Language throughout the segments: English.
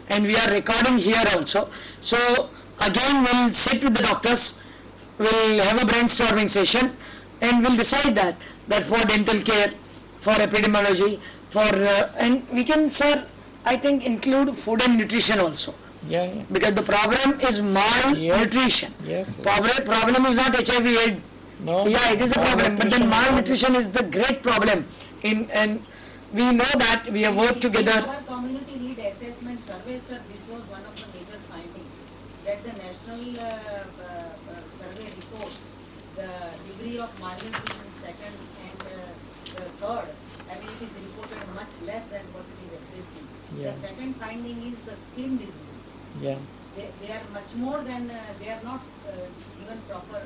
and we are recording here also. So again we'll sit with the doctors, we'll have a brainstorming session, and we'll decide that for dental care, for epidemiology, for and we can, sir, I think include food and nutrition also. Yeah, yeah. Because the problem is malnutrition. Yes. Problem is not HIV/AIDS. No. Yeah, it is a problem, but then malnutrition is the great problem. And we know that we have worked together. Our community need assessment surveys, sir. This was one of the major findings, that the national survey reports the degree of malnutrition second and the third, and it is reported much less than what it is existing. Yeah. The second finding is the skin diseases. Yeah. They are much more than, they are not given proper,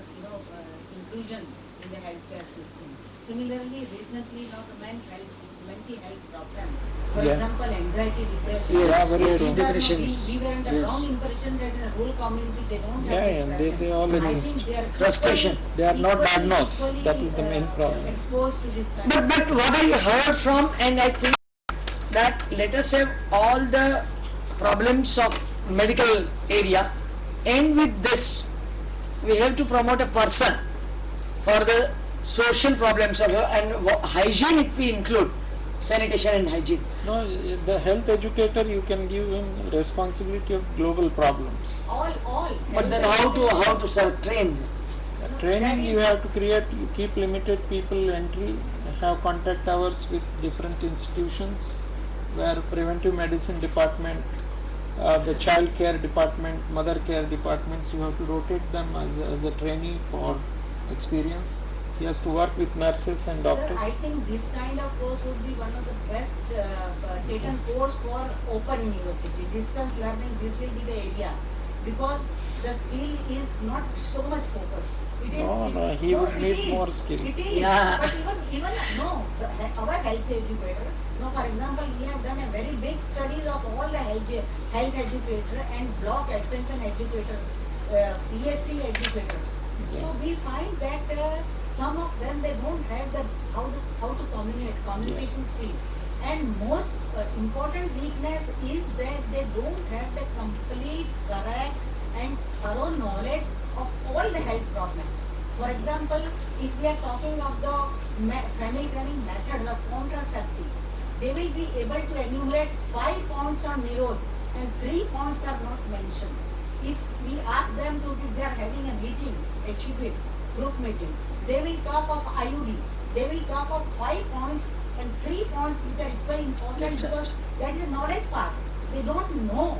inclusion in the healthcare system. Similarly, recently, mental health problem. For Yeah. example, anxiety, depression. Yes, very yes, true. depression We is. were under Yes. wrong impression that in the rural community they don't Yeah, have this yeah, problem. they all I exist. think they are Frustration. They are not equally- diagnosed. equally, That is the main problem. Exposed to this kind of. But what I heard from, and I think that let us have all the problems of medical area, and with this we have to promote a person for the social problems of and hygiene, if we include sanitation and hygiene. No, the health educator, you can give him responsibility of global problems. All. But then how to sir, train? Training, That you is- have to create, you keep limited people entry, have contact hours with different institutions where preventive medicine department, the child care department, mother care departments, you have to rotate them as a trainee for experience. He has to work with nurses and Sir, doctors. I think this kind of course would be one of the best taken course for open university. Distance learning, this will be the area, because the skill is not so much focused. It is, No, he would it need is, more skill. It is, Yeah. but even no, our health educator. No, for example, we have done a very big studies of all the health educator and block extension educator, PSC educators. So we find that some of them, they don't have the how to communication skill, and most important weakness is that they don't have the complete, correct and thorough knowledge of all the health problems. For example, if they are talking of the family planning methods of contraceptive, they will be able to enumerate 5 points on Nirod and 3 points are not mentioned. If we ask them to, if they are having a meeting, a HUP, group meeting, they will talk of IUD, they will talk of 5 points and 3 points which are equally important, because that is a knowledge part. They don't know.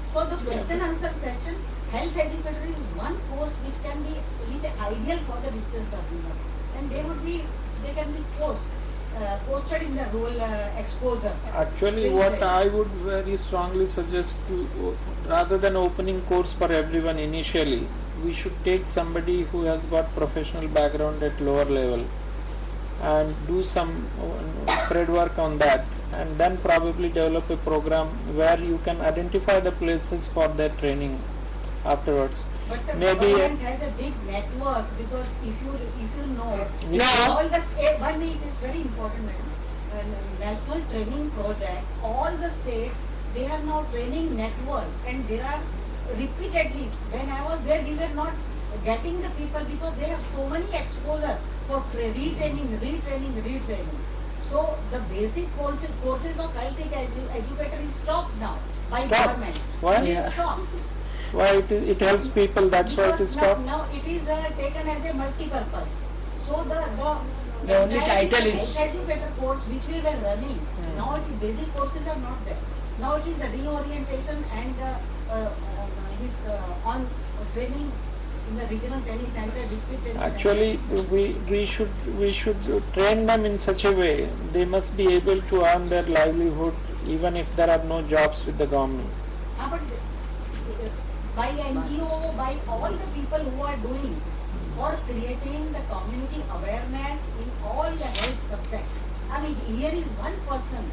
So the question answer session, health educator is one course which can be ideal for the distance learner, and they can be posted in the role exposure. Actually, what I would very strongly suggest to, rather than opening course for everyone initially, we should take somebody who has got professional background at lower level and do some spread work on that, and then probably develop a program where you can identify the places for their training afterwards. But the Maybe government has a big network, because if you know, Yeah. all the one thing is very important, madam. National training project, all the states, they have now training network, and there are repeatedly, when I was there, we were not getting the people because they have so many exposure for retraining. So the basic courses of health educator is stopped now by Stopped? government. Why? It is Yeah. stopped. why it helps people, that's why it is Because stopped. now it is taken as a multi-purpose. So the only entire title is- health educator course which we were running, now it is basic courses are not there. Now it is the reorientation and this on training in the regional training center, district training Actually, center. we should train them in such a way they must be able to earn their livelihood even if there are no jobs with the government. But by NGO, by all the people who are doing for creating the community awareness in all the health subject. I mean, here is one person.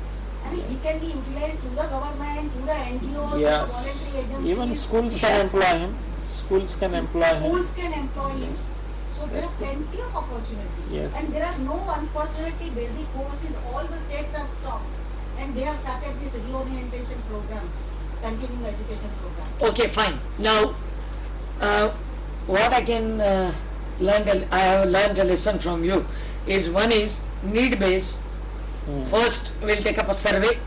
I mean, he can be utilized to the government, to the NGOs, to the Yes, voluntary agencies. even schools can employ him. Schools can employ him. Schools can employ him. So there are plenty of opportunity. Yes. And there are no, unfortunately, basic courses. All the states have stopped. And they have started these reorientation programs. continuing education program. Okay, fine. Now, what I can I have learned a lesson from you is one is need base. First, we'll take up a survey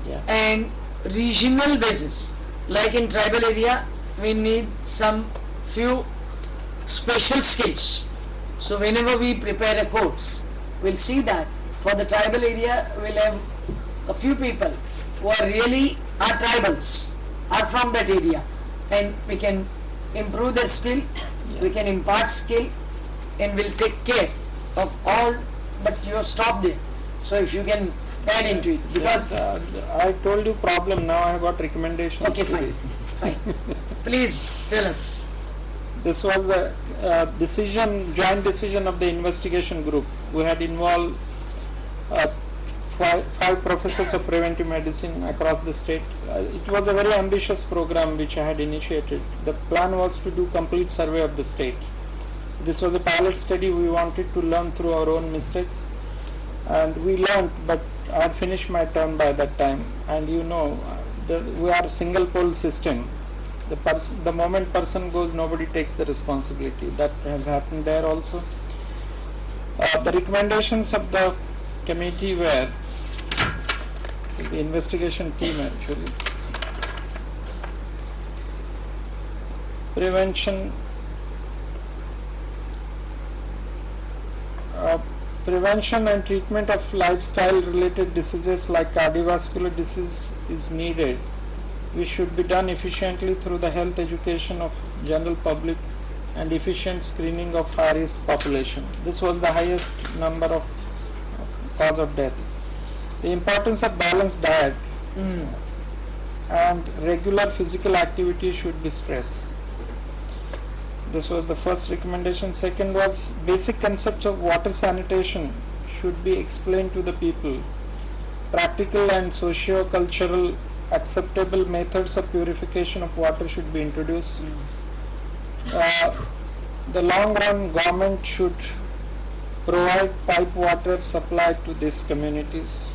Yeah. and regional basis. Like in tribal area, we need some few special skills. So whenever we prepare a course, we'll see that for the tribal area, we'll have a few people who are really are tribals, are from that area, and we can improve their skill, we can impart skill, and we'll take care of all. But you have stopped there. So if you can add into it, because I told you problem, now I have got recommendations. okay, to fine, it. fine. Please tell us. This was a joint decision of the investigation group. We had involved five professors of preventive medicine across the state. It was a very ambitious program which I had initiated. The plan was to do complete survey of the state. This was a pilot study. We wanted to learn through our own mistakes, and we learned, but I had finished my term by that time. And you know, we are a single pole system. The moment person goes, nobody takes the responsibility. That has happened there also. The recommendations of the committee were, the investigation team actually, prevention and treatment of lifestyle related diseases like cardiovascular disease is needed. We should be done efficiently through the health education of general public and efficient screening of high risk population. This was the highest number of cause of death. The importance of balanced diet and regular physical activity should be stressed. This was the first recommendation. Second was basic concepts of water sanitation should be explained to the people. Practical and socio-cultural acceptable methods of purification of water should be introduced. The long run government should provide pipe water supply to these communities.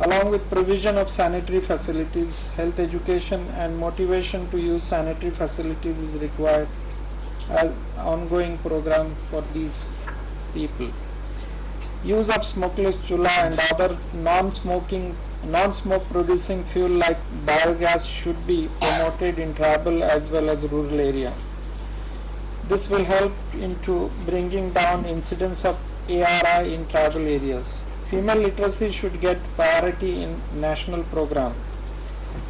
Along with provision of sanitary facilities, health education and motivation to use sanitary facilities is required as ongoing program for these people. Use of smokeless chula and other non-smoke producing fuel like biogas should be promoted in tribal as well as rural area. This will help into bringing down incidence of ARI in tribal areas. Female literacy should get priority in national program.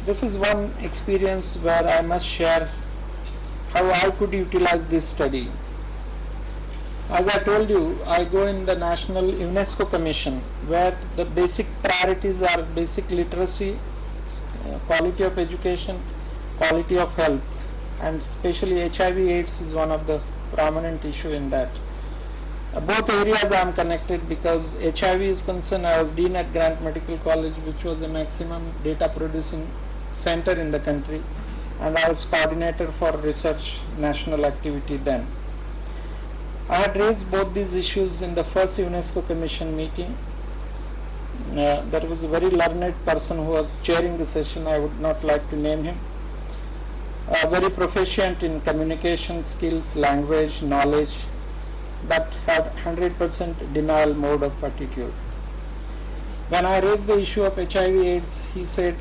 This is one experience where I must share how I could utilize this study. As I told you, I go in the National UNESCO Commission where the basic priorities are basic literacy, quality of education, quality of health, and especially HIV/AIDS is one of the prominent issue in that. Both areas I am connected because HIV is concerned. I was Dean at Grant Medical College, which was the maximum data producing center in the country, and I was coordinator for research national activity then. I had raised both these issues in the first UNESCO Commission meeting. There was a very learned person who was chairing the session. I would not like to name him. Very proficient in communication skills, language, knowledge, but had 100% denial mode of attitude. When I raised the issue of HIV/AIDS, he said,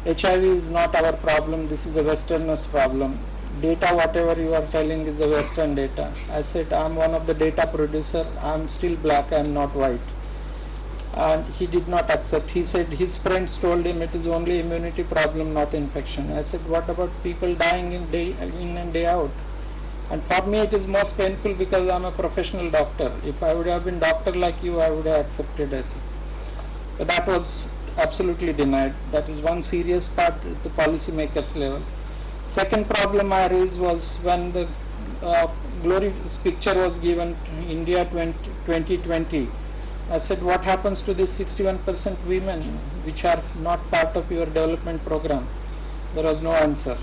HIV is not our problem, this is a Westerners' problem. Data, whatever you are telling is the Western data. I said, I'm one of the data producer, I'm still black, I'm not white. And he did not accept. He said his friends told him it is only immunity problem, not infection. I said, what about people dying in and day out? And for me it is most painful because I'm a professional doctor. If I would have been doctor like you, I would have accepted it. But that was absolutely denied. That is one serious part at the policy makers level. Second problem I raised was when the glory picture was given to India 2020. I said, what happens to these 61% women which are not part of your development program? There was no answer.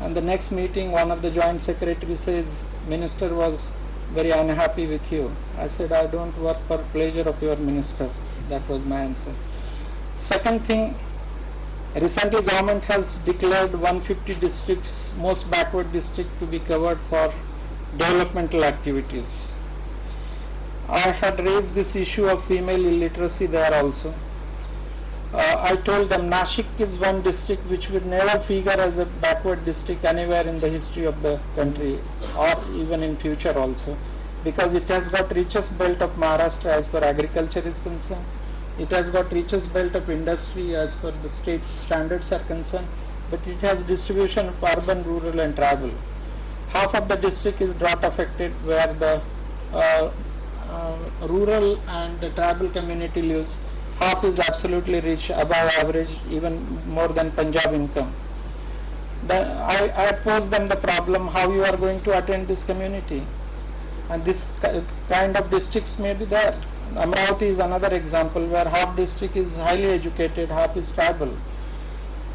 And the next meeting, one of the joint secretaries says, Minister was very unhappy with you. I said, I don't work for pleasure of your minister. That was my answer. Second thing, Recently, government has declared 150 districts, most backward district, to be covered for developmental activities. I had raised this issue of female illiteracy there also. I told them Nashik is one district which would never figure as a backward district anywhere in the history of the country, or even in future also, because it has got richest belt of Maharashtra as per agriculture is concerned. It has got richest belt of industry as per the state standards are concerned, but it has distribution of urban, rural and tribal. Half of the district is drought affected, where the rural and the tribal community lives. Half is absolutely rich, above average, even more than Punjab income. I posed them the problem how you are going to attend this community, and this kind of districts may be there. Amravati is another example where half district is highly educated, half is tribal.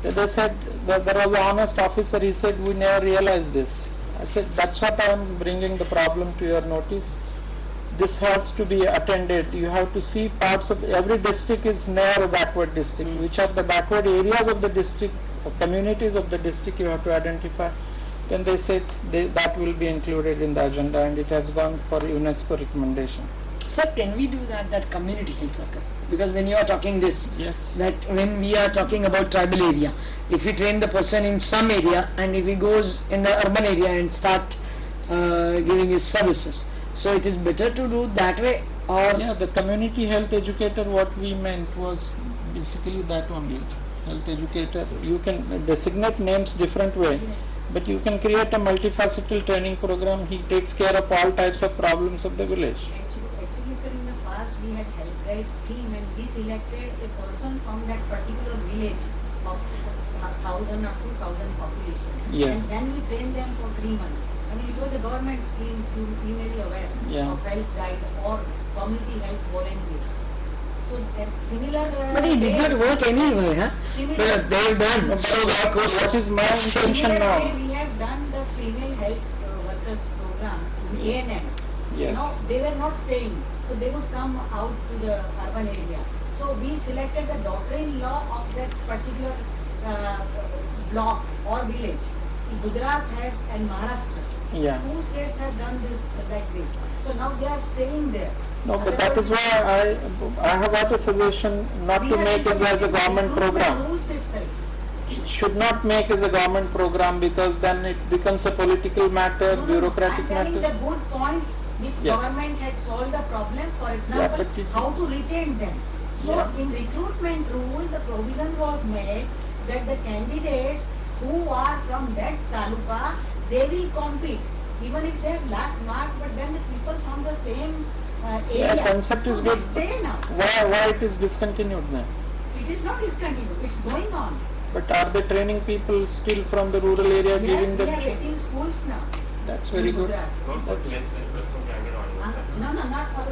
They said that there was an honest officer, he said we never realized this. I said that's what I am bringing the problem to your notice. This has to be attended. You have to see parts of every district is near a backward district. Which are the backward areas of the district, communities of the district you have to identify. Then they said that will be included in the agenda, and it has gone for UNESCO recommendation. Sir, can we do that community health worker? Because when you are talking this, Yes. that when we are talking about tribal area, if we train the person in some area and if he goes in the urban area and start giving his services, so it is better to do that way, or Yeah, the community health educator, what we meant was basically that only. Health educator, you can designate names different way, but you can create a multifaceted training program. He takes care of all types of problems of the village. Actually, sir, in the past we had health guide scheme and we selected a person from that particular village of 1,000 or 2,000 population. Yes. And then we trained them for 3 months. I mean, it was a government scheme, so you may be aware Yeah. of health guide or community health volunteers. So similar. but he did not work anywhere, huh? Similar. Well, they have done so many courses. What is my intention Similar now? way we have done the female health workers program, ANMs. You Yes. know, they were not staying, so they would come out to the urban area. So we selected the daughter-in-law of that particular block or village. Gujarat has and Maharashtra. Yeah. 2 states have done this like this. So now they are staying there. No, but that is why I have got a suggestion not We to have make it as a government implemented program. rules itself. Should not make as a government program, because then it becomes a political matter, No, no, bureaucratic I'm telling matter. the good points which Yes. government had solved the problem. For example, but it- how to retain them. So Yeah. in recruitment rule, the provision was made that the candidates who are from that taluka, they will compete, even if they have less mark. But then the people from the same area, concept is so good. they stay now. Why it is discontinued then? It is not discontinued. It's going on. But are they training people still from the rural area, Yes, giving we them? have 18 schools now. That's very in good. Gujarat. Not for female health, for branded audience. No, not for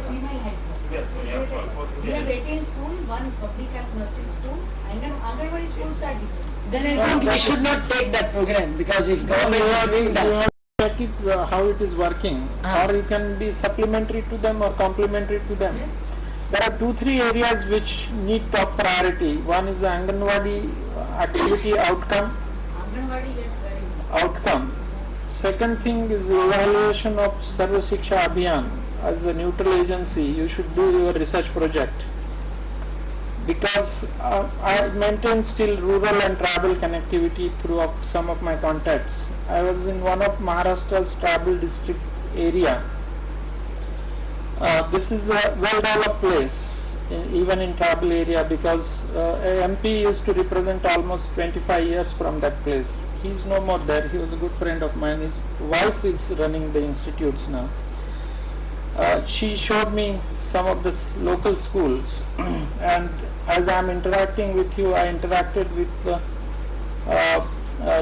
female health. Yes, yeah, for We have female. 18 school, one public health nursing school, and then Anganwadi schools are different. Then I think we should not take that program, because if government You is have doing to that, check it, how it is working, Ah. or it can be supplementary to them or complementary to them. Yes, There are 2-3 areas which need top priority. One is the Anganwadi activity outcome. Anganwadi, yes, very good. Second thing is the evaluation of Sarva Shiksha Abhiyan. As a neutral agency, you should do your research project. Because I maintain still rural and tribal connectivity through some of my contacts. I was in one of Maharashtra's tribal district area. This is a well-developed place, even in tribal area, because a MP used to represent almost 25 years from that place. He is no more there. He was a good friend of mine. His wife is running the institutes now. She showed me some of the local schools, and as I am interacting with you, I interacted with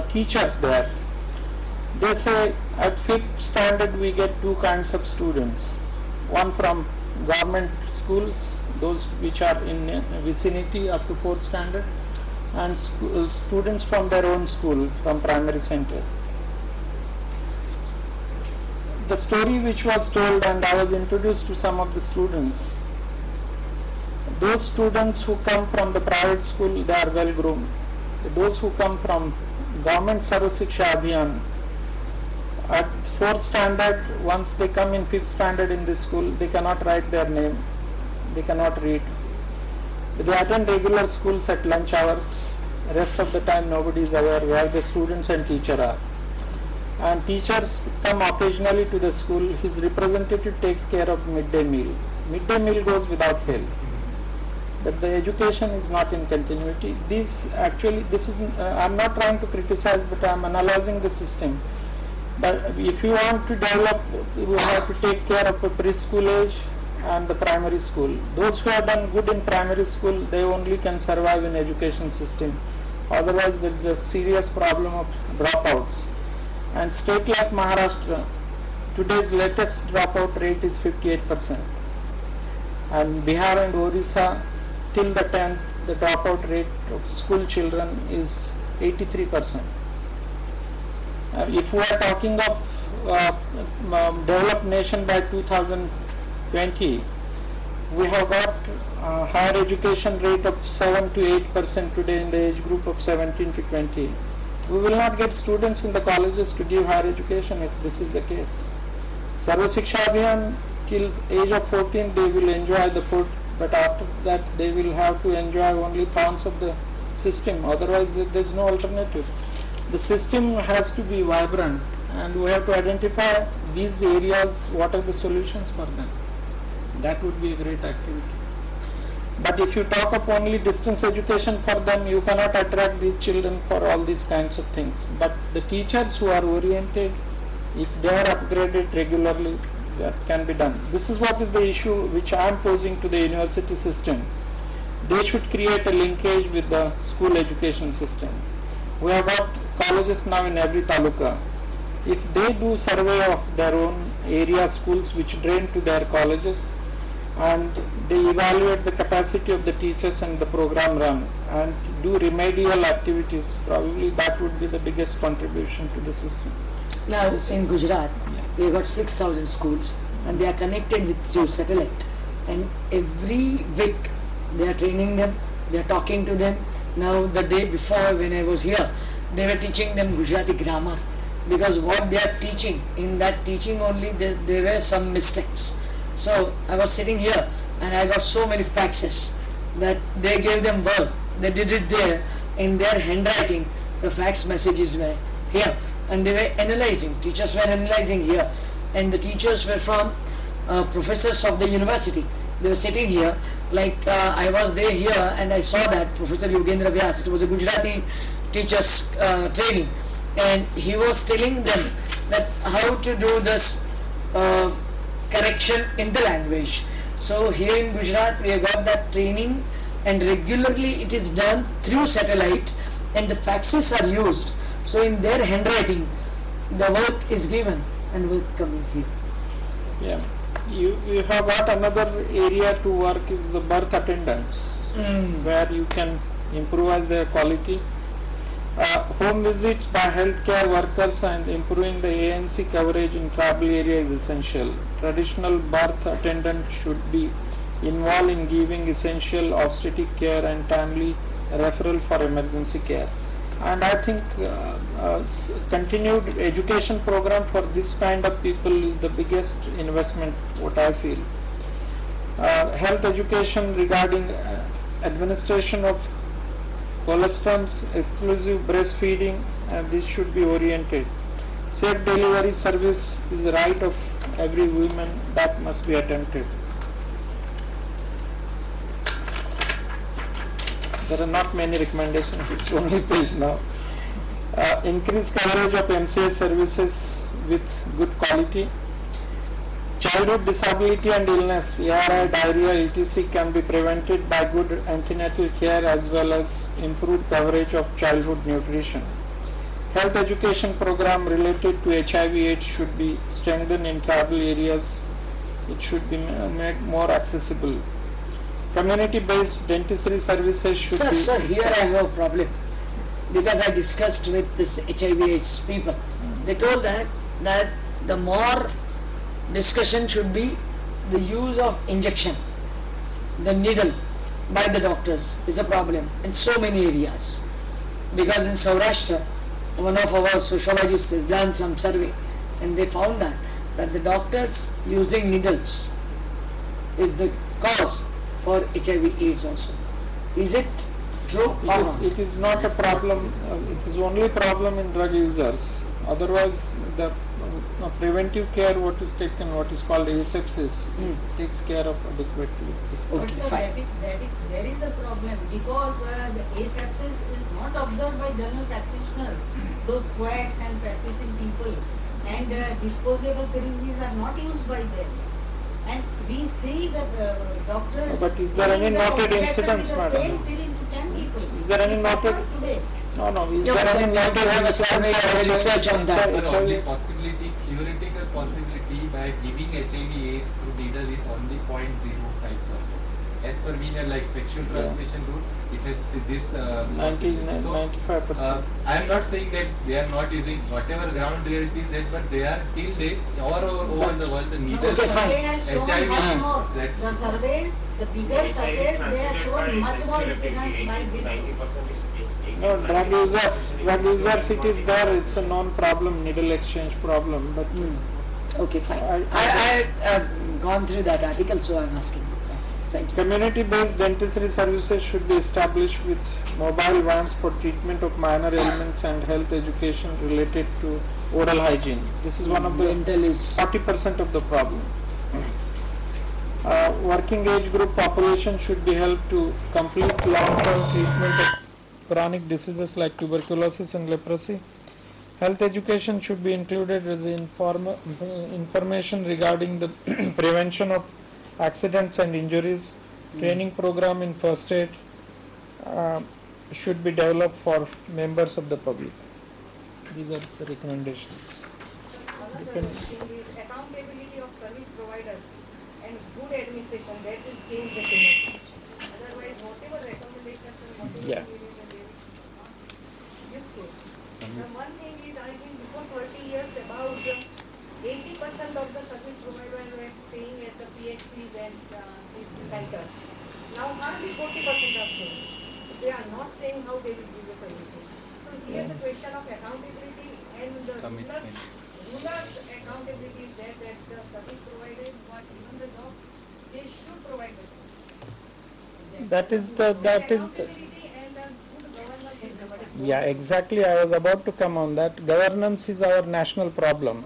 teachers there. They say at 5th standard we get 2 kinds of students. One from government schools, those which are in vicinity up to 4th standard, and students from their own school, from primary center. The story which was told, and I was introduced to some of the students, those students who come from the private school, they are well groomed. Those who come from government Sarva Shiksha Abhiyan, at 4th standard, once they come in 5th standard in this school, they cannot write their name, they cannot read. They attend regular schools at lunch hours. Rest of the time nobody is aware where the students and teacher are. And teachers come occasionally to the school. His representative takes care of midday meal. Midday meal goes without fail. But the education is not in continuity. This is, I'm not trying to criticize, but I'm analyzing the system. But if you want to develop, you have to take care of the preschool age and the primary school. Those who have done good in primary school, they only can survive in education system. Otherwise, there is a serious problem of dropouts. And state like Maharashtra, today's latest dropout rate is 58%. And Bihar and Orissa, till the 10th, the dropout rate of school children is 83%. If we are talking of developed nation by 2020, we have got higher education rate of 7 to 8% today in the age group of 17 to 20. We will not get students in the colleges to give higher education if this is the case. Sarva Shiksha Abhiyan, till age of 14 they will enjoy the food, but after that they will have to enjoy only thorns of the system, otherwise there is no alternative. The system has to be vibrant, and we have to identify these areas, what are the solutions for them. That would be a great activity. But if you talk of only distance education for them, you cannot attract these children for all these kinds of things. But the teachers who are oriented, if they are upgraded regularly, that can be done. This is what is the issue which I am posing to the university system. They should create a linkage with the school education system. We have got colleges now in every taluka. If they do survey of their own area schools which drain to their colleges, and they evaluate the capacity of the teachers and the program run and do remedial activities, probably that would be the biggest contribution to the system. Now in Gujarat, we got 6,000 schools and they are connected with through satellite. And every week they are training them, they are talking to them. Now the day before when I was here, they were teaching them Gujarati grammar, because what they are teaching, in that teaching only there were some mistakes. So I was sitting here and I got so many faxes that they gave them work, they did it there in their handwriting, the fax messages were here and they were analyzing, teachers were analyzing here, and the teachers were from professors of the university. They were sitting here, like I was there here and I saw that Professor Yogendra Vyas, it was a Gujarati teachers training, and he was telling them that how to do this correction in the language. So here in Gujarat we have got that training, and regularly it is done through satellite and the faxes are used. So in their handwriting the work is given and work coming here. Yeah. You have got another area to work is the birth attendants, where you can improvise their quality. Home visits by healthcare workers and improving the ANC coverage in tribal area is essential. Traditional birth attendant should be involved in giving essential obstetric care and timely referral for emergency care. And I think continued education program for this kind of people is the biggest investment, what I feel. Health education regarding administration of colostrums, exclusive breastfeeding, and this should be oriented. Safe delivery service is the right of every woman, that must be attempted. There are not many recommendations, it's only page now. Increase coverage of MCA services with good quality. Childhood disability and illness, ARI, diarrhea, etc. can be prevented by good antenatal care as well as improved coverage of childhood nutrition. Health education program related to HIV/AIDS should be strengthened in tribal areas. It should be made more accessible. Community-based dentistry services should be... Sir, here I have a problem, because I discussed with this HIV/AIDS people. They told that the more discussion should be the use of injection, the needle, by the doctors is a problem in so many areas. Because in Saurashtra, one of our sociologists has done some survey and they found that the doctors using needles is the cause for HIV AIDS also. Is it true or not? It is not a problem, it is only problem in drug users. Otherwise, the preventive care, what is taken, what is called asepsis, takes care of adequately. This But Okay, sir, fine. there is a problem because the asepsis is not observed by general practitioners, those quacks and practicing people, and disposable syringes are not used by them. And we see that doctors. But is there any giving the noted injector incidents, with the madam? same syringe to 10 people. Is there any It noted- happens today. No, is Yeah, there but any then we have to have a survey or a research on that. Sir, HIV? only possibility, theoretical possibility by giving HIV AIDS through needle is only 0.05%. As per we have like sexual transmission route, it has this 95%. I am not saying that they are not using whatever ground there it is that, but they are till date all over the world the No, needles. the Okay, fine. survey has shown HIV much is- more. that's- The surveys, the bigger surveys, they have shown much more incidents by this. 90% is No, drug users it is there, it's a known problem, needle exchange problem, but Okay, fine. I- I have gone through that article, so I'm asking. That's it. Thank you. community-based dentistry services should be established with mobile vans for treatment of minor ailments and health education related to oral hygiene. This is one of the Dental is 40% of the problem. Working age group population should be helped to complete long-term treatment of chronic diseases like tuberculosis and leprosy. Health education should be included as information regarding the prevention of accidents and injuries. Training program in first aid should be developed for members of the public. These are the recommendations. Another thing is accountability of service providers and good administration, that will change the thing. Otherwise, whatever recommendations and whatever Yeah. they will be useful. The one thing is, I think before 30 years, about 80% of the service providers were staying at the PHCs and these centers. Now hardly 40% are staying. If they are not staying, how they will give the services? So here the question of accountability and the Commitment. rulers accountability is there, that the service providers who are given the job, they should provide the job. That is the Accountability and the good governance is the Yeah, exactly. I was about to come on that. Governance is our national problem.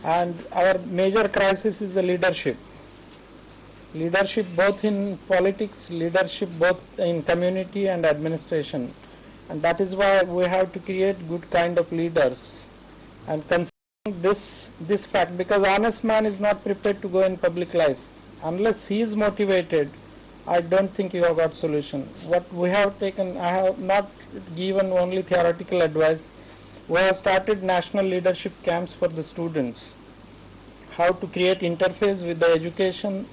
And our major crisis is the leadership. Leadership both in politics, leadership both in community and administration. And that is why we have to create good kind of leaders. And considering this fact, because honest man is not prepared to go in public life. Unless he is motivated, I don't think you have got solution. What we have taken, I have not given only theoretical advice. We have started national leadership camps for the students. How to create interface with the education,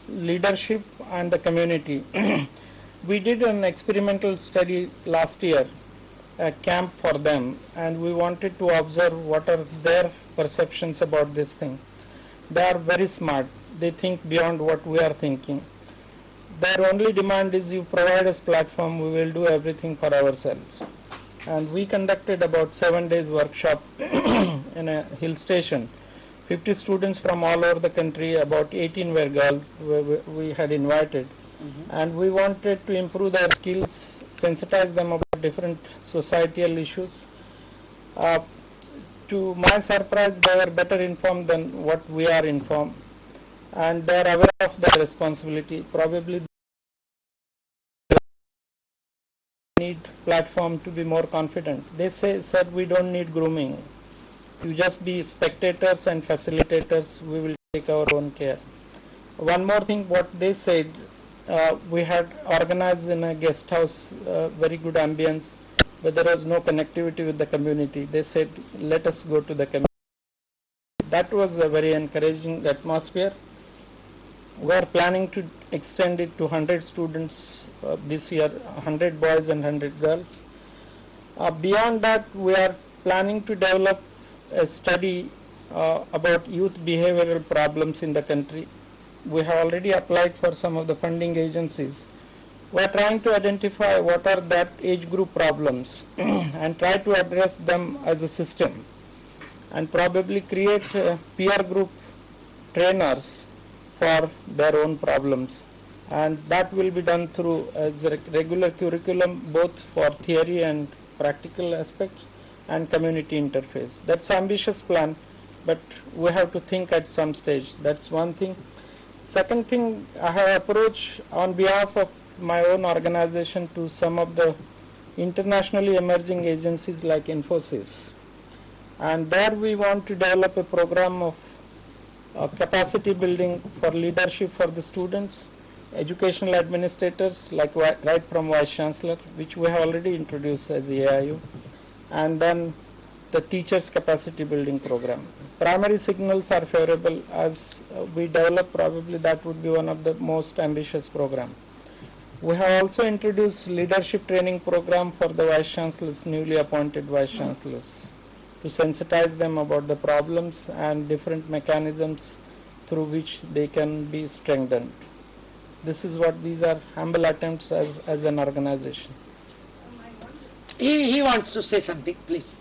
leadership and the community. We did an experimental study last year, a camp for them, and we wanted to observe what are their perceptions about this thing. They are very smart. They think beyond what we are thinking. Their only demand is you provide us platform, we will do everything for ourselves. And we conducted about 7 days workshop in a hill station. 50 students from all over the country, about 18 were girls we had invited. And we wanted to improve their skills, sensitize them about different societal issues. To my surprise, they were better informed than what we are informed. And they are aware of their responsibility. Probably need platform to be more confident. They said we don't need grooming. You just be spectators and facilitators, we will take our own care. One more thing, what they said, we had organized in a guest house, very good ambience, but there was no connectivity with the community. They said, let us go to the community. That was a very encouraging atmosphere. We are planning to extend it to 100 students this year, 100 boys and 100 girls. Beyond that, we are planning to develop a study about youth behavioral problems in the country. We have already applied for some of the funding agencies we are trying to identify what are that age group problems and try to address them as a system, and probably create peer group trainers for their own problems, and that will be done through as a regular curriculum both for theory and practical aspects and community interface. That's an ambitious plan, but we have to think at some stage. That's one thing. Second thing, I have approached on behalf of my own organization to some of the internationally emerging agencies like Infosys, and there we want to develop a program of capacity building for leadership for the students, educational administrators like right from Vice Chancellor, which we have already introduced as AIU, and then the teachers capacity building program. Primary signals are favorable. As we develop, probably that would be one of the most ambitious program. We have also introduced leadership training program for the Vice Chancellors, newly appointed Vice Chancellors, to sensitize them about the problems and different mechanisms through which they can be strengthened. This is what these are humble attempts as an organization. He wants to say something, please.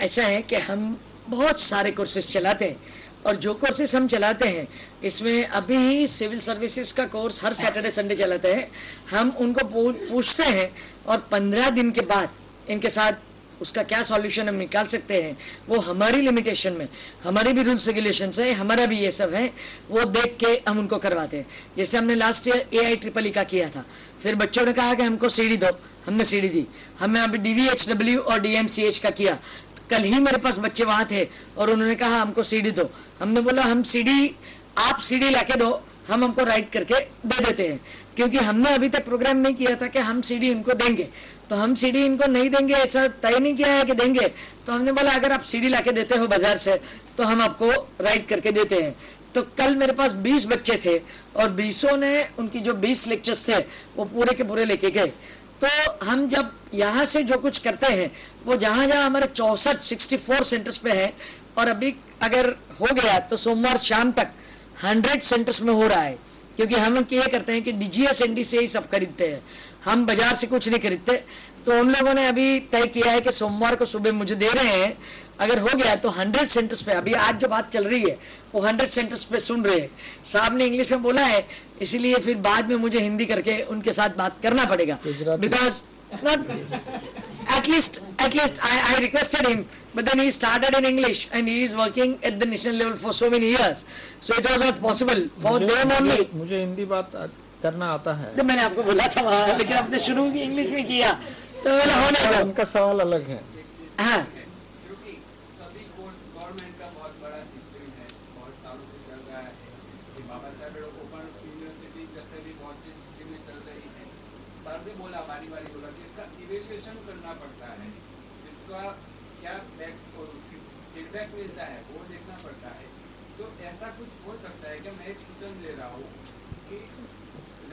ऐसा है कि हम बहुत सारे courses चलाते हैं, और जो कोर्सेज हम चलाते हैं इसमें अभी सिविल सर्विसेज का कोर्स हर सैटरडे संडे चलाते हैं। हम उनको पूछते हैं और 15 दिन के बाद इनके साथ उसका क्या सॉल्यूशन हम निकाल सकते हैं, वो हमारी लिमिटेशन में, हमारी भी रूल्स रेगुलेशंस है, हमारा भी ये सब है, वो देख के हम उनको करवाते हैं। जैसे हमने लास्ट ईयर AIEEE का किया था, फिर बच्चों ने कहा कि हमको CD दो, हमने CD दी। हमने अभी DVHW और DMCH का किया। कल ही मेरे पास बच्चे वहाँ थे और उन्होंने कहा हमको CD दो। हमने बोला हम आप CD लाके दो, हम हमको राइट करके दे देते हैं, क्योंकि हमने अभी तक प्रोग्राम नहीं किया था कि हम CD इनको देंगे, तो हम CD इनको नहीं देंगे ऐसा तय नहीं किया है कि देंगे। तो हमने बोला अगर आप CD लाके देते हो बाजार से तो हम आपको राइट करके देते हैं। तो कल मेरे पास 20 बच्चे थे और 20 ने उनकी जो 20 लेक्चर्स थे वो पूरे के पूरे लेके गए। तो हम जब यहाँ से जो कुछ करते हैं वो जहाँ जहाँ हमारे 64 सेंटर्स पे है, और अभी अगर हो गया तो सोमवार शाम तक 100 सेंटर्स में हो रहा है, क्योंकि हम ये करते हैं कि DGS ND से ही सब खरीदते हैं, हम बाजार से कुछ नहीं खरीदते। तो उन लोगों ने अभी तय किया है कि सोमवार को सुबह मुझे दे रहे हैं, अगर हो गया तो 100 सेंटर्स पे, अभी आज जो बात चल रही है वो 100 सेंटर्स पे सुन रहे हैं। साहब ने इंग्लिश में बोला है, इसीलिए फिर बाद में मुझे हिंदी करके उनके साथ बात करना पड़ेगा, because not at least I requested him, but then he started in English and he is working at the national level for so many years, so it was not possible for them only. मुझे हिंदी बात करना आता है। तो मैंने आपको बोला था वहाँ, लेकिन आपने शुरू की इंग्लिश में किया तो मैंने होने दो। उनका सवाल अलग है। हाँ, क्योंकि सभी कोर्स गवर्नमेंट का बहुत बड़ा सिस्टम है, बहुत सालों से चल रहा है कि बाबा साहेब ओपन यूनिवर्सिटी जैसे भी बहुत सी सिस्टम में चल रही है। सर ने बोला बारी बारी बोला कि इसका इवेल्युएशन करना पड़ता है, इसका क्या फीडबैक मिलता है वो देखना पड़ता है। तो ऐसा कुछ हो सकता है कि मैं एक सूचन दे रहा हूँ कि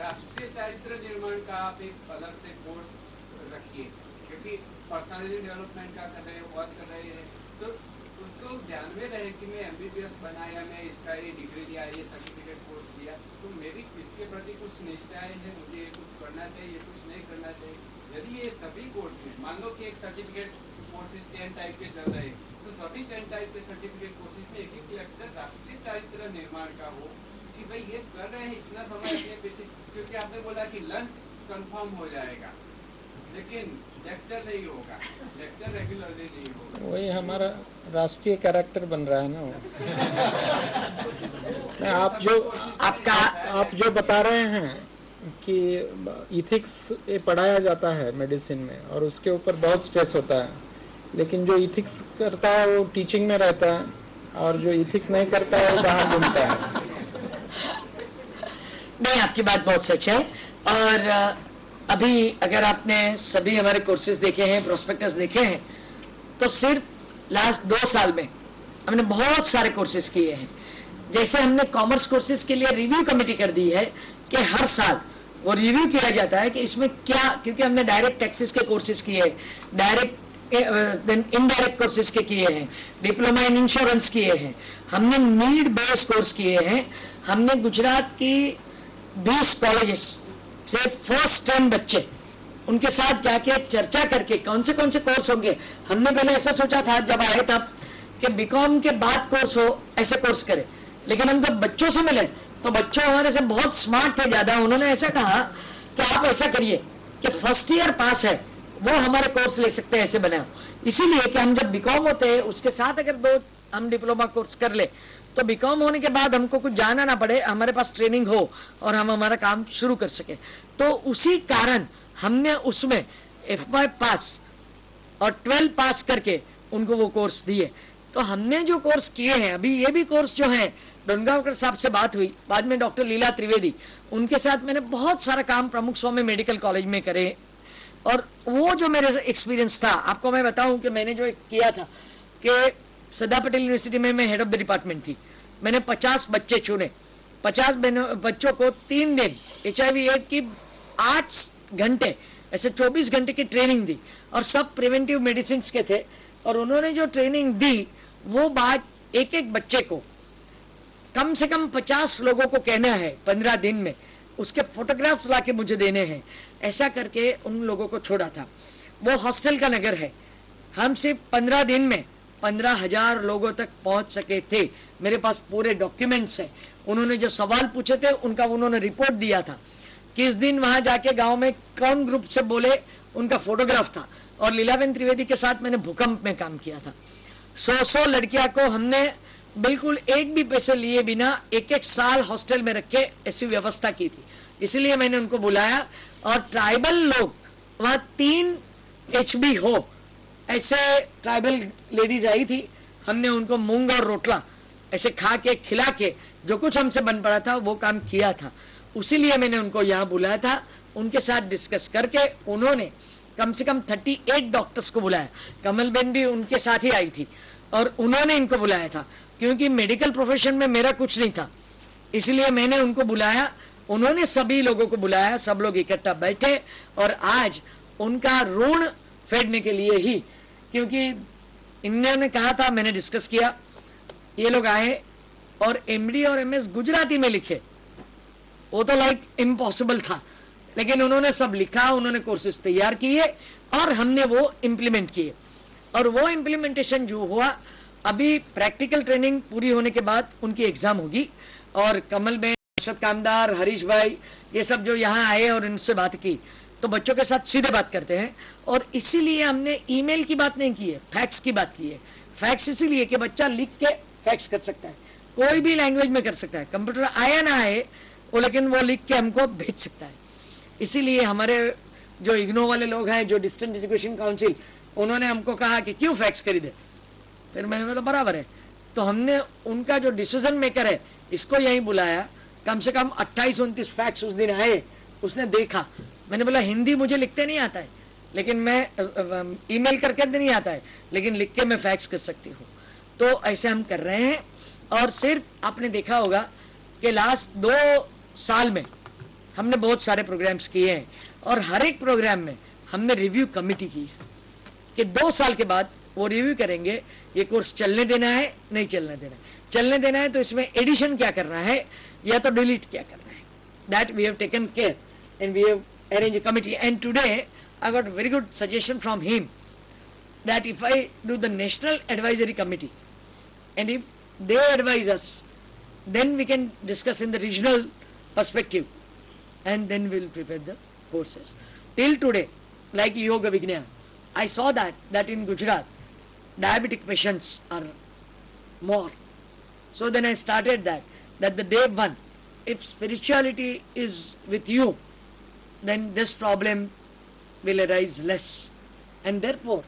राष्ट्रीय चारित्र निर्माण का आप एक अलग से कोर्स रखिए, क्योंकि पर्सनालिटी डेवलपमेंट का कर रहे हैं, बहुत कर रहे हैं, तो उसको ध्यान में रहे कि मैं MBBS बना या मैं इसका ये डिग्री लिया, ये सर्टिफिकेट कोर्स लिया, तो मेरी इसके प्रति कुछ निष्ठाएं हैं, मुझे ये कुछ करना चाहिए, ये कुछ नहीं करना चाहिए। यदि ये सभी कोर्स में मान लो कि एक सर्टिफिकेट कोर्सेज 10 टाइप के चल रहे हैं, तो सभी 10 टाइप के सर्टिफिकेट कोर्सेज में एक लेक्चर राष्ट्रीय चारित्र निर्माण का हो कि भाई ये कर रहे हैं इतना समय अपने पीछे, क्योंकि आपने बोला कि लंच कंफर्म हो जाएगा लेकिन लेक्चर नहीं होगा, लेक्चर रेगुलरली नहीं होगा। वही हमारा राष्ट्रीय कैरेक्टर बन रहा है ना वो। आप जो बता रहे हैं कि इथिक्स पढ़ाया जाता है मेडिसिन में और उसके ऊपर बहुत स्ट्रेस होता है, लेकिन जो इथिक्स करता है वो टीचिंग में रहता है और जो इथिक्स नहीं करता है वो बाहर घूमता है। नहीं, आपकी बात बहुत सच है। और अभी अगर आपने सभी हमारे कोर्सेज देखे हैं, प्रोस्पेक्टस देखे हैं, तो सिर्फ लास्ट 2 साल में हमने बहुत सारे कोर्सेज किए हैं। जैसे हमने कॉमर्स कोर्सेज के लिए रिव्यू कमेटी कर दी है कि हर साल वो रिव्यू किया जाता है कि इसमें क्या, क्योंकि हमने डायरेक्ट टैक्सेस के कोर्सेज किए हैं, डायरेक्ट इनडायरेक्ट कोर्सेज के किए हैं, डिप्लोमा इन इंश्योरेंस किए हैं, हमने नीड बेस्ड कोर्स किए हैं। हमने गुजरात की 20 कॉलेजेस से फर्स्ट टाइम बच्चे उनके साथ जाके चर्चा करके कौन से कोर्स होंगे। हमने पहले ऐसा सोचा था जब आए तब कि बीकॉम के बाद कोर्स हो, ऐसे कोर्स करें, लेकिन हम जब बच्चों से मिले तो बच्चों हमारे से बहुत स्मार्ट थे ज्यादा। उन्होंने ऐसा कहा कि आप ऐसा करिए कि फर्स्ट ईयर पास है वो हमारे कोर्स ले सकते हैं, ऐसे बनाओ। इसीलिए कि हम जब बीकॉम होते हैं उसके साथ अगर 2 हम डिप्लोमा कोर्स कर ले तो बीकॉम होने के बाद हमको कुछ जाना ना पड़े, हमारे पास ट्रेनिंग हो और हम हमारा काम शुरू कर सके। तो उसी कारण हमने उसमें FY पास और 12 पास करके उनको वो कोर्स दिए। तो हमने जो कोर्स किए हैं अभी, ये भी कोर्स जो है डोनगांवकर साहब से बात हुई, बाद में डॉक्टर लीला त्रिवेदी, उनके साथ मैंने बहुत सारा काम प्रमुख स्वामी मेडिकल कॉलेज में करे। और वो जो मेरे एक्सपीरियंस था, आपको मैं बताऊं कि मैंने जो किया था कि सरदार पटेल यूनिवर्सिटी में मैं हेड ऑफ द डिपार्टमेंट थी, मैंने 50 बच्चे चुने, 50 बच्चों को 3 दिन HIV एड की 8 घंटे ऐसे 24 घंटे की ट्रेनिंग दी और सब प्रिवेंटिव मेडिसिन के थे। और उन्होंने जो ट्रेनिंग दी वो बात एक बच्चे को कम से कम 50 लोगों को कहना है 15 दिन में, उसके फोटोग्राफ्स लाके मुझे देने हैं, ऐसा करके उन लोगों को छोड़ा था। वो हॉस्टल का नगर है, हम सिर्फ 15 दिन में 15,000 लोगों तक पहुंच सके थे। मेरे पास पूरे डॉक्यूमेंट्स हैं, उन्होंने जो सवाल पूछे थे उनका उन्होंने रिपोर्ट दिया था, किस दिन वहां जाके गांव में कौन ग्रुप से बोले, उनका फोटोग्राफ था। और लीलाबेन त्रिवेदी के साथ मैंने भूकंप में काम किया था। 100 लड़कियां को हमने बिल्कुल एक भी पैसे लिए बिना 1 साल हॉस्टल में रख के ऐसी व्यवस्था की थी। इसलिए मैंने उनको बुलाया और ट्राइबल लोग वहां 3 HB हो ऐसे ट्राइबल लेडीज आई थी, हमने उनको मूंग और रोटला ऐसे खा के खिला के जो कुछ हमसे बन पड़ा था वो काम किया था। उसीलिए मैंने उनको यहाँ बुलाया था। उनके साथ डिस्कस करके उन्होंने कम से कम 38 डॉक्टर्स को बुलाया, कमल बेन भी उनके साथ ही आई थी और उन्होंने इनको बुलाया था, क्योंकि मेडिकल प्रोफेशन में मेरा कुछ नहीं था, इसलिए मैंने उनको बुलाया। उन्होंने सभी लोगों को बुलाया, सब लोग इकट्ठा बैठे और आज उनका ऋण फेडने के लिए ही, क्योंकि इन्होंने कहा था, मैंने डिस्कस किया, ये लोग आए और MD और MS गुजराती में लिखे, वो तो लाइक इम्पॉसिबल था, लेकिन उन्होंने सब लिखा, उन्होंने कोर्सेज तैयार किए और हमने वो इम्प्लीमेंट किए। और वो इम्प्लीमेंटेशन जो हुआ, अभी प्रैक्टिकल ट्रेनिंग पूरी होने के बाद उनकी एग्जाम होगी। और कमल बेन, अर्शद कामदार, हरीश भाई, ये सब जो यहाँ आए और इनसे बात की, तो बच्चों के साथ सीधे बात करते हैं। और इसीलिए हमने ईमेल की बात नहीं की है, फैक्स की बात की है। फैक्स इसीलिए कि बच्चा लिख के फैक्स कर सकता है, कोई भी लैंग्वेज में कर सकता है, कंप्यूटर आया ना आए वो, लेकिन वो लिख के हमको भेज सकता है। इसीलिए हमारे जो इग्नो वाले लोग हैं, जो डिस्टेंस एजुकेशन काउंसिल, उन्होंने हमको कहा कि क्यों फैक्स खरीदे, फिर मैंने बोला बराबर है। तो हमने उनका जो डिसीजन मेकर है इसको यहीं बुलाया, कम से कम 28-29 फैक्स उस दिन आए, उसने देखा। मैंने बोला हिंदी मुझे लिखते नहीं आता है, लेकिन मैं ईमेल करके नहीं आता है, लेकिन लिख के मैं फैक्स कर सकती हूँ। तो ऐसे हम कर रहे हैं। और सिर्फ आपने देखा होगा कि लास्ट 2 साल में हमने बहुत सारे प्रोग्राम्स किए हैं और हर एक प्रोग्राम में हमने रिव्यू कमेटी की है कि 2 साल के बाद वो रिव्यू करेंगे, ये कोर्स चलने देना है, नहीं चलने देना है। चलने देना है तो इसमें एडिशन क्या करना है या तो डिलीट क्या करना है, that we have taken care and we have arrange a committee. And today I got very good suggestion from him that if I do the national advisory committee and if they advise us, then we can discuss in the regional perspective and then we will prepare the courses. Till today, like Yoga Vignan, I saw that in Gujarat diabetic patients are more. So then I started that the day one, if spirituality is with you, then this problem will arise less. And therefore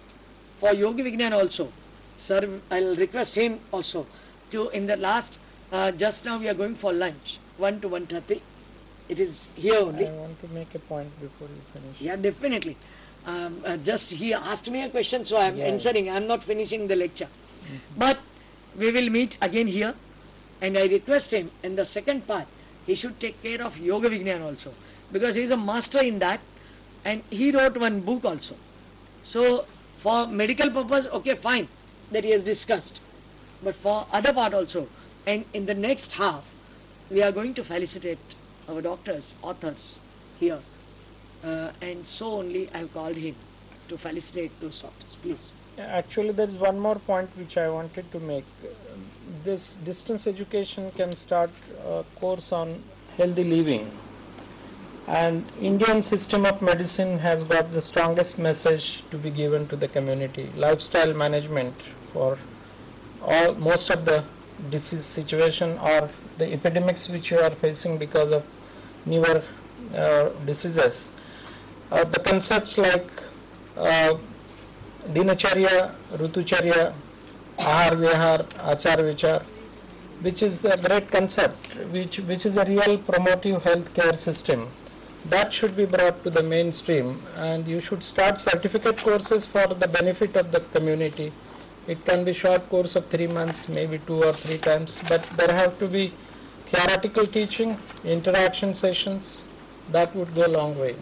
for Yogi Vignan also, sir, I'll request him also to, in the last, just now we are going for lunch, 1 to 1:30. It is here only. I want to make a point before you finish. Yeah, definitely. Just he asked me a question, so I am answering. I am not finishing the lecture. But we will meet again here, and I request him in the second part, he should take care of Yoga Vignan also, because he is a master in that, and he wrote one book also. So for medical purpose, okay, fine, that he has discussed. But for other part also, and in the next half, we are going to felicitate our doctors, authors here. And so only I have called him to felicitate those doctors. Please. Actually, there is one more point which I wanted to make. This distance education can start a course on healthy living. And Indian system of medicine has got the strongest message to be given to the community. Lifestyle management for most of the disease situation or the epidemics which you are facing because of newer diseases. The concepts like Dinacharya, Rutucharya, Ahar Vihar, Achar Vichar, which is a great concept, which is a real promotive healthcare system. That should be brought to the mainstream, and you should start certificate courses for the benefit of the community. It can be short course of 3 months, maybe 2 or 3 times, but there have to be theoretical teaching, interaction sessions. That would go a long way.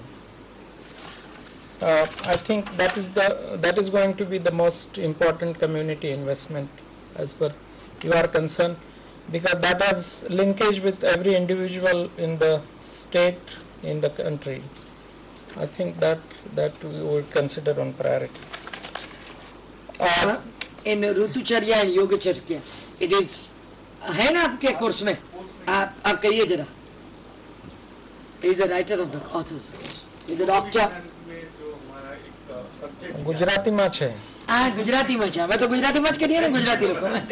I think that is going to be the most important community investment as per you are concerned, because that has linkage with every individual in the state, in the country. I think that we would consider on priority. In Rutucharya and Yogacharya, it is है ना आपके course में? आप कहिए जरा. He is a writer of the author. He is a doctor. Gujarati में છે. हाँ गुजराती में છે. मैं तो गुजराती में करिए ना गुजराती लोगों में.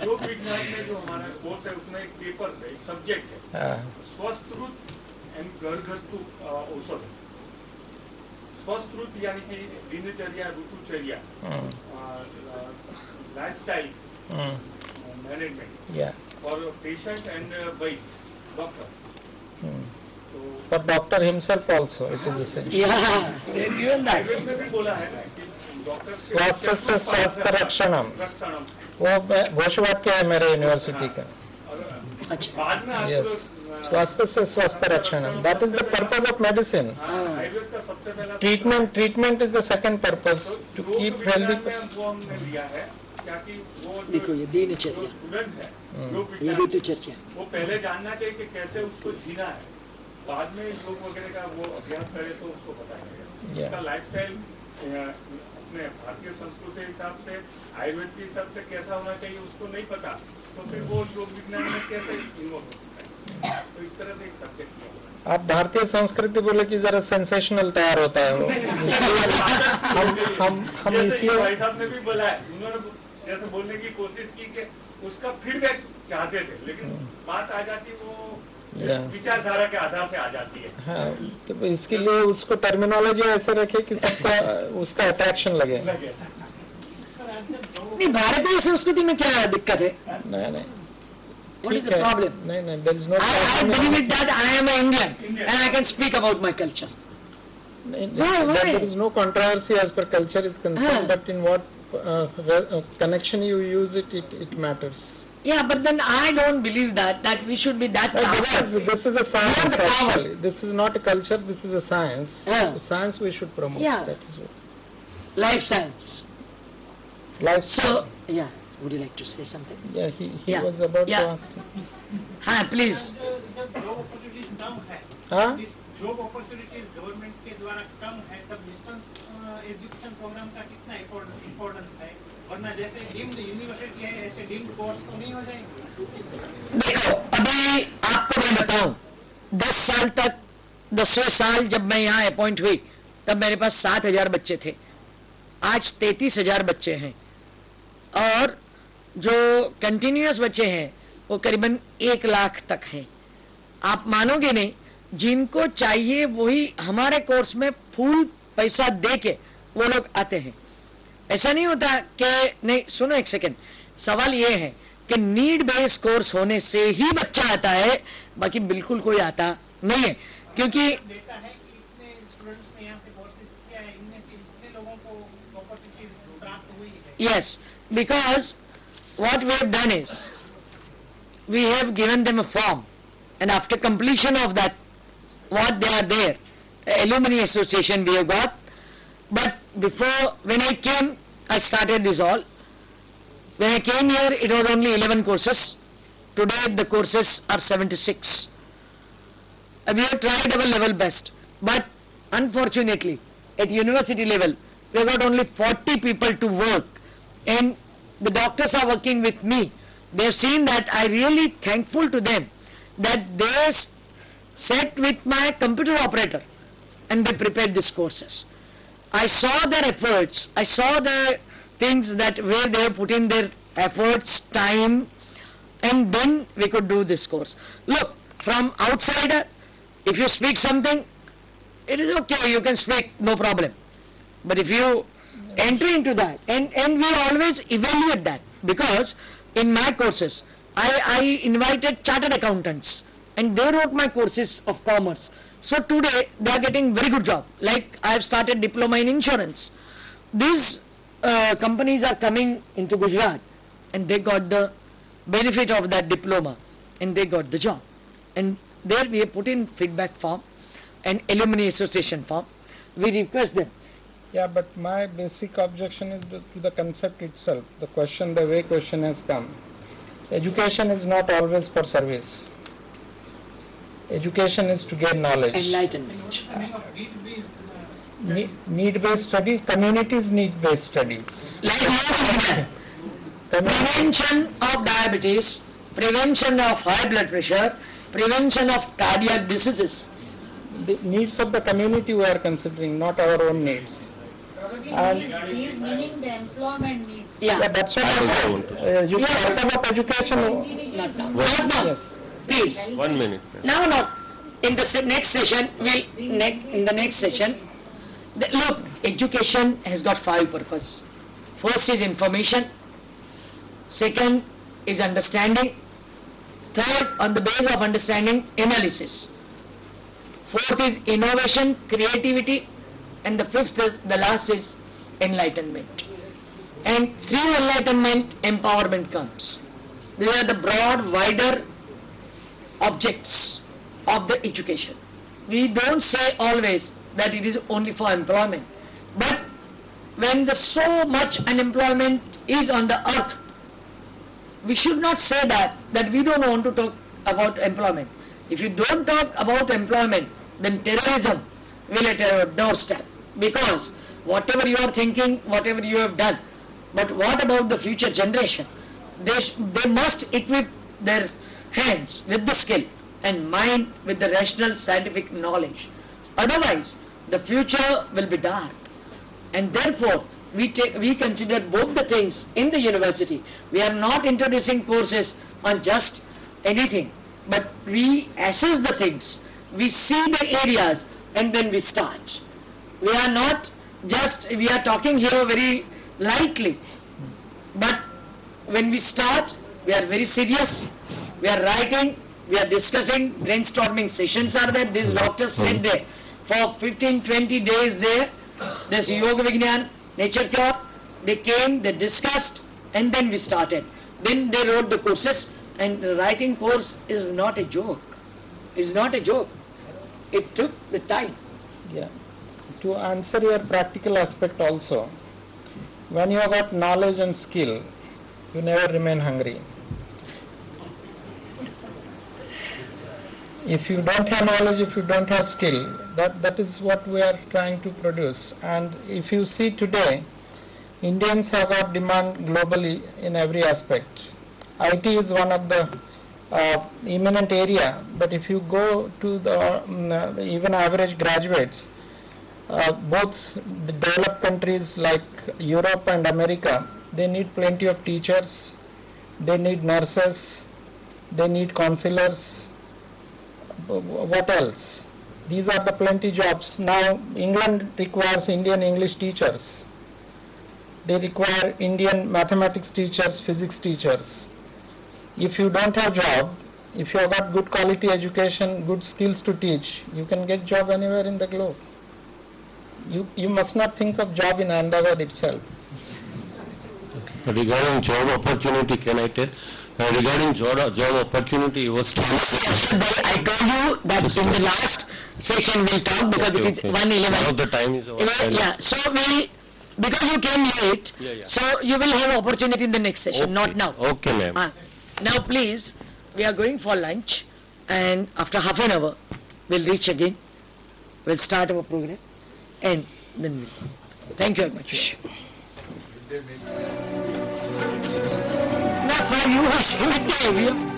योग विज्ञान में जो हमारा कोर्स है उसमें एक पेपर है, एक सब्जेक्ट है, स्वस्थ एंड घरगथ्थू औषध. स्वस्थ यानी कि दिनचर्या, ऋतुचर्या, lifestyle management for patient and by doctor. For doctor himself also, it is the same. Yeah, even that. Ayurveda में भी बोला है ना कि डॉक्टर स्वास्थ्य से स्वास्थ्य रक्षणम, वो घोषवाक्य है मेरे यूनिवर्सिटी का. अच्छा. बाद में Yes, स्वास्थ्य से स्वास्थ्य रक्षणम. That is the purpose of medicine. Ayurveda का सबसे पहला Treatment is the second purpose, to keep healthy. वो हमने लिया है क्योंकि वो देखो ये दिनचर्या, स्टूडेंट है योग ये विज्ञान, ऋतुचर्या. वो पहले जानना चाहिए कि कैसे उसको जीना है. बाद में योग वगैरह का वो अभ्यास करे तो उसको पता चलेगा. उसका लाइफस्टाइल अपने भारतीय संस्कृति के हिसाब से, आयुर्वेद के हिसाब से कैसा होना चाहिए उसको नहीं पता, तो फिर वो योग विज्ञान में कैसे इन्वॉल्व हो सकता है. तो इस तरह से एक सब्जेक्ट किया. आप भारतीय संस्कृति बोले कि जरा सेंसेशनल तैयार होता है वो. हम जैसे इसलिए भाई साहब ने भी बोला है, उन्होंने जैसे बोलने की कोशिश की कि उसका फीडबैक चाहते थे, लेकिन बात आ जाती वो विचारधारा के आधार से आ जाती है. हाँ, तो इसके लिए उसको टर्मिनोलॉजी ऐसे रखे कि सबका उसका अट्रैक्शन लगे. नहीं भारतीय संस्कृति में क्या दिक्कत है? नहीं What is ठीक the है. problem? नहीं there is no I problem. believe it that I am an Indian and I can speak about my culture. Why? There is no controversy as per culture is concerned, but in what connection you use it matters. Yeah, but then I don't believe that we should be that powerful. This is a science Not the power. actually. This is not a culture. This is a science. Yeah. Science we should promote. Yeah. That is what. Life science. Lifestyle. So, yeah, would you like to say something? Yeah, he Yeah. was about Yeah. to ask. हाँ, please. जब job opportunities कम है, हाँ? Job opportunities government के द्वारा कम है, तब distance education programme का कितना इम्पोर्टेंस है? वरना जैसे डीम्ड यूनिवर्सिटी है, ऐसे डीम्ड कोर्स तो नहीं हो जाएंगे. देखो अभी आपको मैं बताऊं, 10 साल तक, 10वें साल जब मैं यहाँ अपॉइंट हुई तब मेरे पास 7,000 बच्चे थे. आज 33,000 बच्चे हैं, और जो कंटिन्यूअस बच्चे हैं वो करीबन 1 लाख तक हैं. आप मानोगे नहीं, जिनको चाहिए वही हमारे कोर्स में फुल पैसा दे के वो लोग आते हैं. ऐसा नहीं होता कि नहीं. सुनो एक सेकेंड, सवाल ये है कि नीड बेस्ड कोर्स होने से ही बच्चा आता है, बाकी बिल्कुल कोई आता नहीं है. क्योंकि डेटा है कि इतने स्टूडेंट्स ने यहाँ से कोर्सेज किया है, इनमें से Yes, because what we have done is, we have given them a form, and after completion of that, what they are there, alumni association we have got, but before, when I came, I started this all. When I came here, it was only 11 courses. Today the courses are 76. We have tried our level best, but unfortunately, at university level, we got only 40 people to work, and the doctors are working with me. They have seen that I really thankful to them that they sat with my computer operator and they prepared these courses. I saw their efforts, I saw the things that where they have put in their efforts, time, and then we could do this course. Look, from outsider, if you speak something, it is okay, you can speak, no problem. But if you enter into that, and we always evaluate that, because in my courses, I invited chartered accountants, and they wrote my courses of commerce. So today, they are getting very good job. Like, I have started diploma in insurance. These companies are coming into Gujarat, and they got the benefit of that diploma, and they got the job. And there we have put in feedback form and alumni association form. We request them. Yeah, but my basic objection is to the concept itself. The question, the way question has come. Education is not always for service. Education is to gain knowledge. Enlightenment. Need-based studies, communities need-based studies. Like prevention of diabetes, prevention of high blood pressure, prevention of cardiac diseases. The needs of the community we are considering, not our own needs. And He is meaning the employment needs. yeah, that's what I said. You talk about education. Not now. Not now. Yes. Please. 1 minute. Now not. In the next session, in the next session, look, education has got 5 purposes. First is information. Second is understanding. Third, on the basis of understanding, analysis. Fourth is innovation, creativity. And the fifth, the last is enlightenment. And through enlightenment, empowerment comes. These are the broad, wider objects of the education. We don't say always that it is only for employment. But when the so much unemployment is on the earth, we should not say that we don't want to talk about employment. If you don't talk about employment, then terrorism will at your doorstep. Because whatever you are thinking, whatever you have done, but what about the future generation? They must equip their hands with the skill and mind with the rational scientific knowledge. Otherwise, the future will be dark. And therefore, we consider both the things in the university. We are not introducing courses on just anything, but we assess the things, we see the areas, and then we start. We are not just, we are talking here very lightly, but when we start, we are very serious, we are writing, we are discussing, brainstorming sessions are there, these doctors sat there for 15-20 days there, there's Yoga Vignan, Nature Cure, they came, they discussed, and then we started. Then they wrote the courses, and the writing course is not a joke, it's not a joke, it took the time. Yeah. To answer your practical aspect also, when you have got knowledge and skill, you never remain hungry. If you don't have knowledge, if you don't have skill, that is what we are trying to produce. And if you see today, Indians have got demand globally in every aspect. IT is one of the eminent area, but if you go to the even average graduates, both the developed countries like Europe and America, they need plenty of teachers, they need nurses, they need counselors. What else? These are the plenty jobs. Now England requires Indian English teachers. They require Indian mathematics teachers, physics teachers. If you don't have job, if you have got good quality education, good skills to teach, you can get job anywhere in the globe. You must not think of job in Ahmedabad itself. Regarding job opportunity, can I tell? Regarding job opportunity, was I told you that Just in the a- last session we'll talk because it is Okay. 1:11. Now the time is over. Yeah, so because you came late, Yeah. so you will have opportunity in the next session, not Okay. now. Okay, ma'am. Now please, we are going for lunch and after half an hour, we'll reach again. We'll start our program and then we'll. Thank you very much. Not for you, I say it to you.